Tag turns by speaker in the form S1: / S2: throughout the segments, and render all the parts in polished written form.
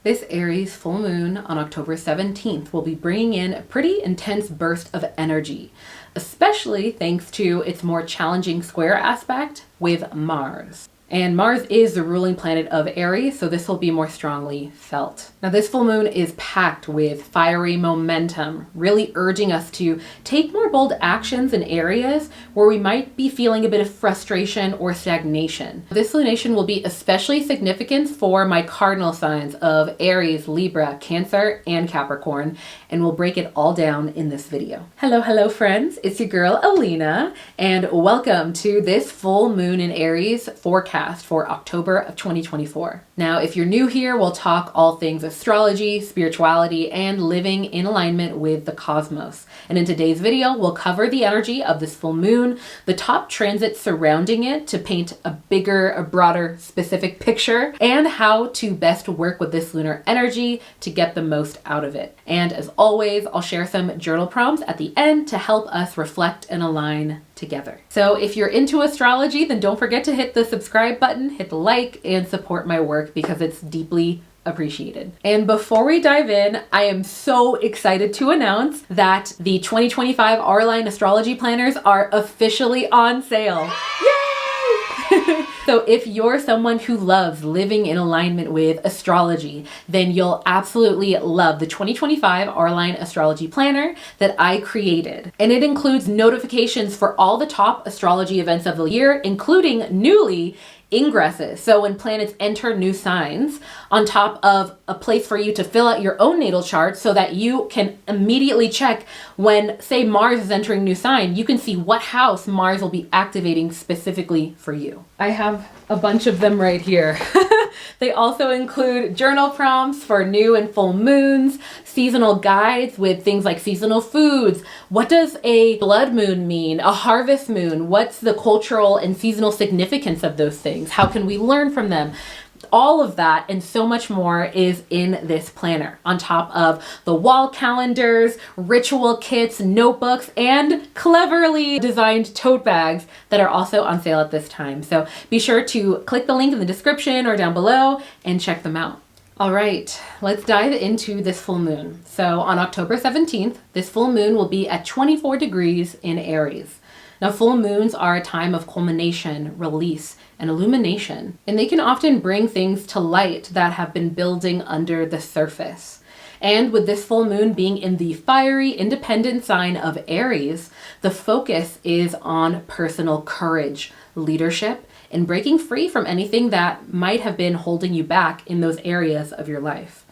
S1: This Aries full moon on October 17th will be bringing in a pretty intense burst of energy, especially thanks to its more challenging square aspect with Mars. And Mars is the ruling planet of Aries, so this will be more strongly felt. Now, this full moon is packed with fiery momentum, really urging us to take more bold actions in areas where we might be feeling a bit of frustration or stagnation. This lunation will be especially significant for my cardinal signs of Aries, Libra, Cancer, and Capricorn, and we'll break it all down in this video. Hello friends, it's your girl Alina, and welcome to this full moon in Aries forecast for October of 2024. Now, if you're new here, we'll talk all things astrology, spirituality, and living in alignment with the cosmos. And in today's video, we'll cover the energy of this full moon, the top transits surrounding it to paint a bigger, a broader, specific picture, and how to best work with this lunar energy to get the most out of it. And as always, I'll share some journal prompts at the end to help us reflect and align together. So if you're into astrology, then don't forget to hit the subscribe button, hit the like, and support my work because it's deeply appreciated. And before we dive in, I am so excited to announce that the 2025 Aries astrology planners are officially on sale. Yay! So if you're someone who loves living in alignment with astrology, then you'll absolutely love the 2025 Aries astrology planner that I created. And it includes notifications for all the top astrology events of the year, including newly ingresses. So when planets enter new signs, on top of a place for you to fill out your own natal chart so that you can immediately check when, say, Mars is entering new sign, you can see what house Mars will be activating specifically for you. I have a bunch of them right here. They also include journal prompts for new and full moons, seasonal guides with things like seasonal foods. What does a blood moon mean? A harvest moon? What's the cultural and seasonal significance of those things? How can we learn from them? All of that and so much more is in this planner, on top of the wall calendars, ritual kits, notebooks, and cleverly designed tote bags that are also on sale at this time. So be sure to click the link in the description or down below and check them out. All right, let's dive into this full moon. So on October 17th, this full moon will be at 24 degrees in Aries. Now, full moons are a time of culmination, release, and illumination, and they can often bring things to light that have been building under the surface. And with this full moon being in the fiery, independent sign of Aries, the focus is on personal courage, leadership, and breaking free from anything that might have been holding you back in those areas of your life.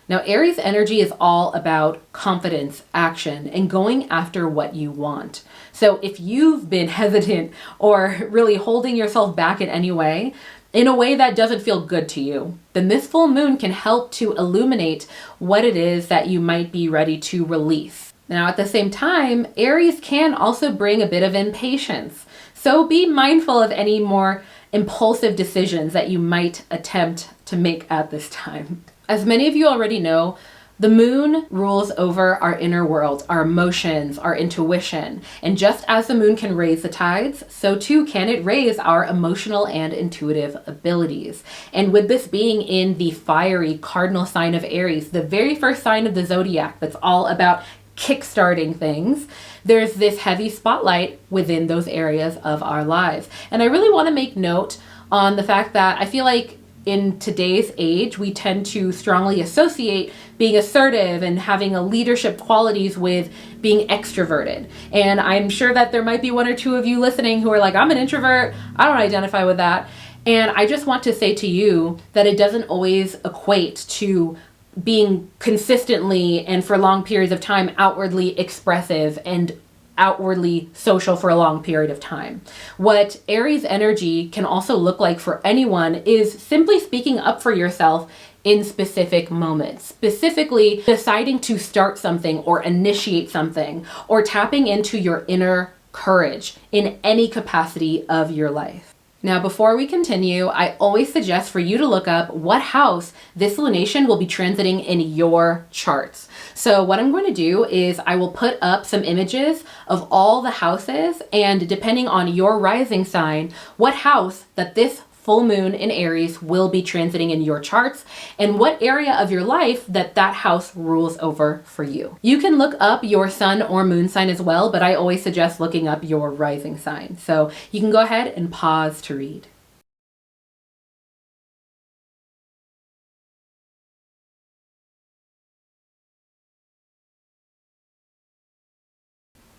S1: Now, Aries energy is all about confidence, action, and going after what you want. So if you've been hesitant or really holding yourself back in any way, in a way that doesn't feel good to you, then this full moon can help to illuminate what it is that you might be ready to release. Now, at the same time, Aries can also bring a bit of impatience. So be mindful of any more impulsive decisions that you might attempt to make at this time. As many of you already know, the moon rules over our inner world, our emotions, our intuition. And just as the moon can raise the tides, so too can it raise our emotional and intuitive abilities. And with this being in the fiery cardinal sign of Aries, the very first sign of the zodiac that's all about kickstarting things, there's this heavy spotlight within those areas of our lives. And I really want to make note on the fact that I feel like in today's age, we tend to strongly associate being assertive and having a leadership qualities with being extroverted. And I'm sure that there might be one or two of you listening who are like, I'm an introvert, I don't identify with that. And I just want to say to you that it doesn't always equate to being consistently and for long periods of time outwardly expressive and outwardly social for a long period of time. What Aries energy can also look like for anyone is simply speaking up for yourself in specific moments, specifically deciding to start something or initiate something or tapping into your inner courage in any capacity of your life. Now, before we continue, I always suggest for you to look up what house this lunation will be transiting in your charts. So what I'm going to do is I will put up some images of all the houses, and depending on your rising sign, what house that this full moon in Aries will be transiting in your charts and what area of your life that house rules over for you. You can look up your sun or moon sign as well, but I always suggest looking up your rising sign. So you can go ahead and pause to read.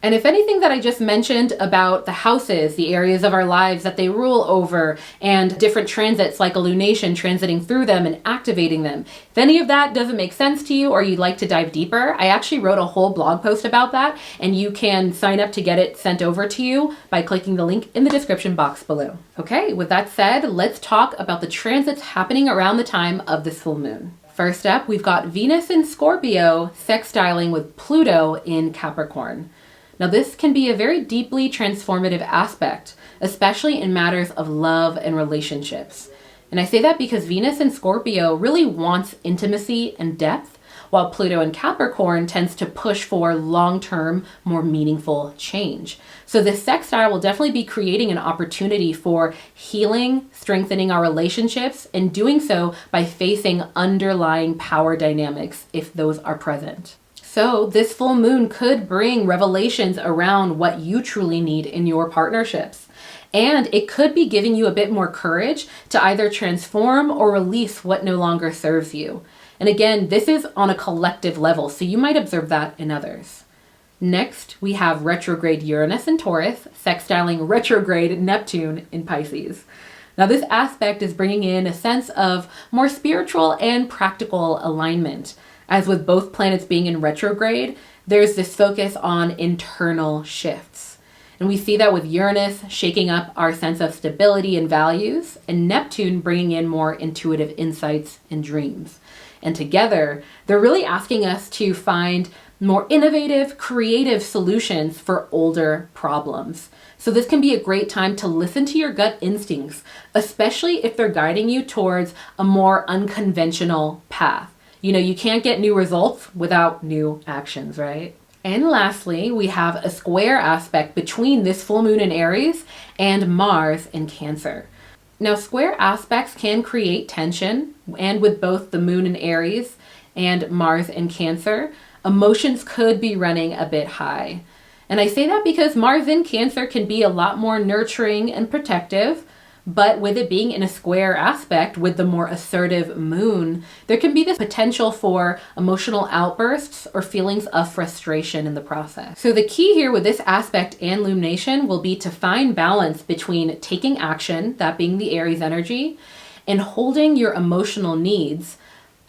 S1: And if anything that I just mentioned about the houses, the areas of our lives that they rule over, and different transits like a lunation transiting through them and activating them, if any of that doesn't make sense to you or you'd like to dive deeper, I actually wrote a whole blog post about that, and you can sign up to get it sent over to you by clicking the link in the description box below. Okay, with that said, let's talk about the transits happening around the time of this full moon. First up, we've got Venus in Scorpio sextiling with Pluto in Capricorn. Now, this can be a very deeply transformative aspect, especially in matters of love and relationships. And I say that because Venus in Scorpio really wants intimacy and depth, while Pluto in Capricorn tends to push for long-term, more meaningful change. So this sextile will definitely be creating an opportunity for healing, strengthening our relationships, and doing so by facing underlying power dynamics if those are present. So this full moon could bring revelations around what you truly need in your partnerships. And it could be giving you a bit more courage to either transform or release what no longer serves you. And again, this is on a collective level, so you might observe that in others. Next, we have retrograde Uranus in Taurus, sextiling retrograde Neptune in Pisces. Now, this aspect is bringing in a sense of more spiritual and practical alignment. As with both planets being in retrograde, there's this focus on internal shifts. And we see that with Uranus shaking up our sense of stability and values, and Neptune bringing in more intuitive insights and dreams. And together, they're really asking us to find more innovative, creative solutions for older problems. So this can be a great time to listen to your gut instincts, especially if they're guiding you towards a more unconventional path. You know, you can't get new results without new actions, right? And lastly, we have a square aspect between this full moon in Aries and Mars in Cancer. Now, square aspects can create tension, and with both the moon in Aries and Mars in Cancer, emotions could be running a bit high. And I say that because Mars in Cancer can be a lot more nurturing and protective, but with it being in a square aspect with the more assertive moon, there can be this potential for emotional outbursts or feelings of frustration in the process. So the key here with this aspect and lunation will be to find balance between taking action, that being the Aries energy, and holding your emotional needs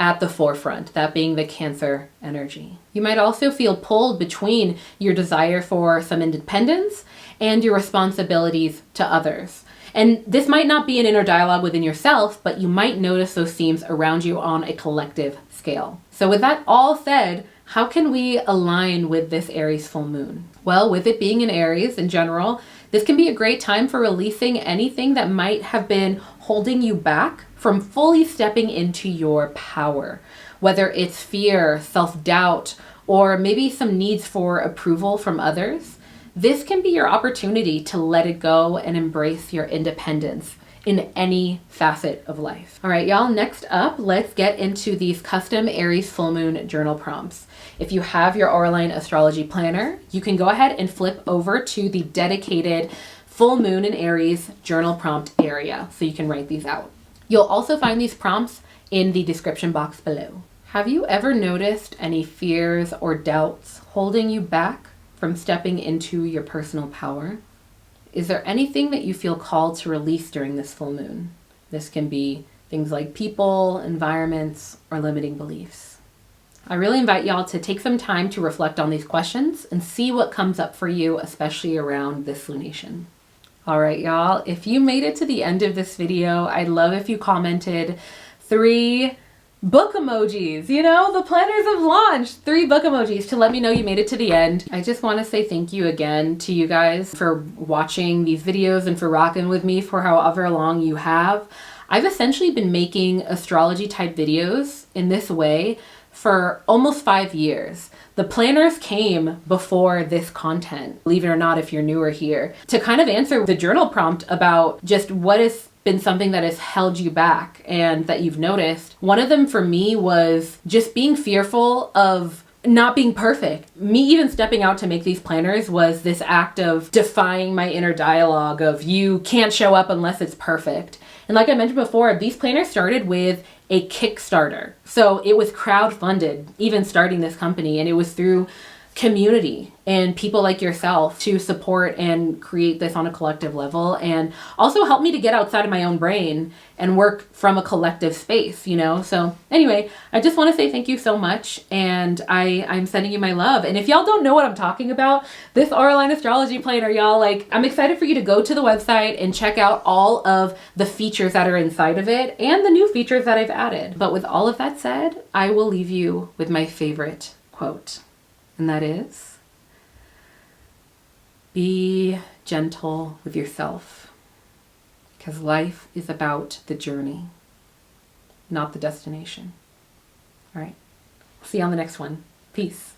S1: at the forefront, that being the Cancer energy. You might also feel pulled between your desire for some independence and your responsibilities to others. And this might not be an inner dialogue within yourself, but you might notice those themes around you on a collective scale. So with that all said, how can we align with this Aries full moon? Well, with it being in Aries in general, this can be a great time for releasing anything that might have been holding you back from fully stepping into your power. Whether it's fear, self-doubt, or maybe some needs for approval from others. This can be your opportunity to let it go and embrace your independence in any facet of life. All right, y'all, next up, let's get into these custom Aries full moon journal prompts. If you have your Originate astrology planner, you can go ahead and flip over to the dedicated full moon in Aries journal prompt area so you can write these out. You'll also find these prompts in the description box below. Have you ever noticed any fears or doubts holding you back from stepping into your personal power? Is there anything that you feel called to release during this full moon? This can be things like people, environments, or limiting beliefs. I really invite y'all to take some time to reflect on these questions and see what comes up for you, especially around this lunation. All right, y'all, if you made it to the end of this video, I'd love if you commented 3 book emojis. You know, the planners have launched 3 book emojis to let me know you made it to the end. I just want to say thank you again to you guys for watching these videos and for rocking with me for however long you have. I've essentially been making astrology type videos in this way for almost 5 years. The planners came before this content, believe it or not if you're newer here, to kind of answer the journal prompt about just what is been something that has held you back and that you've noticed. One of them for me was just being fearful of not being perfect. Me even stepping out to make these planners was this act of defying my inner dialogue of you can't show up unless it's perfect. And like I mentioned before, these planners started with a Kickstarter. So it was crowdfunded, even starting this company, and it was through community and people like yourself to support and create this on a collective level, and also help me to get outside of my own brain and work from a collective space, you know? So anyway, I just want to say thank you so much, and I'm sending you my love. And if y'all don't know what I'm talking about, this Aura astrology planner, y'all, like, I'm excited for you to go to the website and check out all of the features that are inside of it and the new features that I've added. But with all of that said, I will leave you with my favorite quote. And that is, be gentle with yourself, because life is about the journey, not the destination. All right. See you on the next one. Peace.